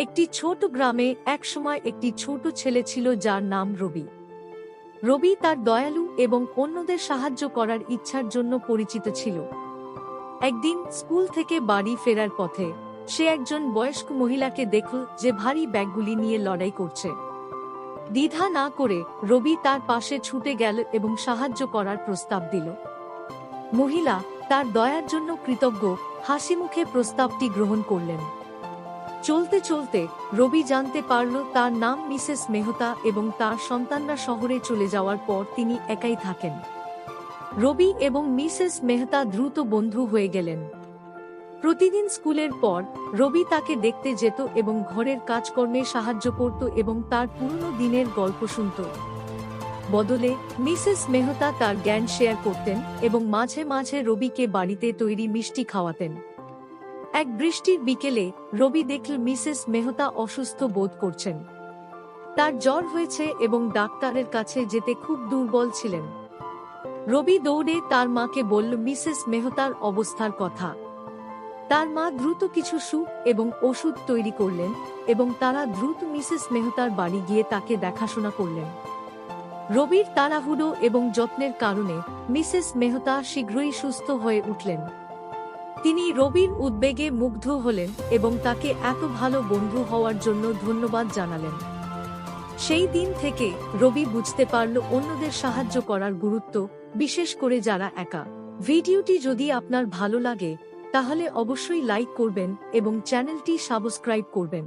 একটি ছোট গ্রামে একসময় একটি ছোট ছেলে ছিল যার নাম রবি। রবি তার দয়ালু এবং অন্যদের সাহায্য করার ইচ্ছার জন্য পরিচিত ছিল। একদিন স্কুল থেকে বাড়ি ফেরার পথে সে একজন বয়স্ক মহিলাকে দেখল যে ভারী ব্যাগগুলি নিয়ে লড়াই করছে। দ্বিধা না করে রবি তার পাশে ছুটে গেল এবং সাহায্য করার প্রস্তাব দিল। মহিলা তার দয়ার জন্য কৃতজ্ঞ হাসিমুখে প্রস্তাবটি গ্রহণ করলেন। চলতে চলতে রবি জানতে পারল তার নাম মিসেস মেহতা এবং তার সন্তানরা শহরে চলে যাওয়ার পর তিনি একাই থাকেন। রবি এবং মিসেস মেহতা দ্রুত বন্ধু হয়ে গেলেন। প্রতিদিন স্কুলের পর রবি তাকে দেখতে যেত এবং ঘরের কাজকর্মে সাহায্য করত এবং তার পুরনো দিনের গল্প শুনত। বদলে মিসেস মেহতা তার জ্ঞান শেয়ার করতেন এবং মাঝে মাঝে রবিকে বাড়িতে তৈরি মিষ্টি খাওয়াতেন। এক বৃষ্টির বিকেলে রবি দেখল মিসেস মেহতা অসুস্থ বোধ করছেন। তার জ্বর হয়েছে এবং ডাক্তারের কাছে যেতে খুব দুর্বল ছিলেন। রবি দৌড়ে তার মাকে বলল মিসেস মেহতার অবস্থার কথা। তার মা দ্রুত কিছু স্যুপ এবং ওষুধ তৈরি করলেন এবং তারা দ্রুত মিসেস মেহতার বাড়ি গিয়ে তাকে দেখাশোনা করলেন। রবির তাড়াহুড়ো এবং যত্নের কারণে মিসেস মেহতা শীঘ্রই সুস্থ হয়ে উঠলেন। তিনি রবির উদ্বেগে মুগ্ধ হলেন এবং তাকে এত ভালো বন্ধু হওয়ার জন্য ধন্যবাদ জানালেন। সেই দিন থেকে রবি বুঝতে পারল অন্যদের সাহায্য করার গুরুত্ব, বিশেষ করে যারা একা। ভিডিওটি যদি আপনার ভালো লাগে তাহলে অবশ্যই লাইক করবেন এবং চ্যানেলটি সাবস্ক্রাইব করবেন।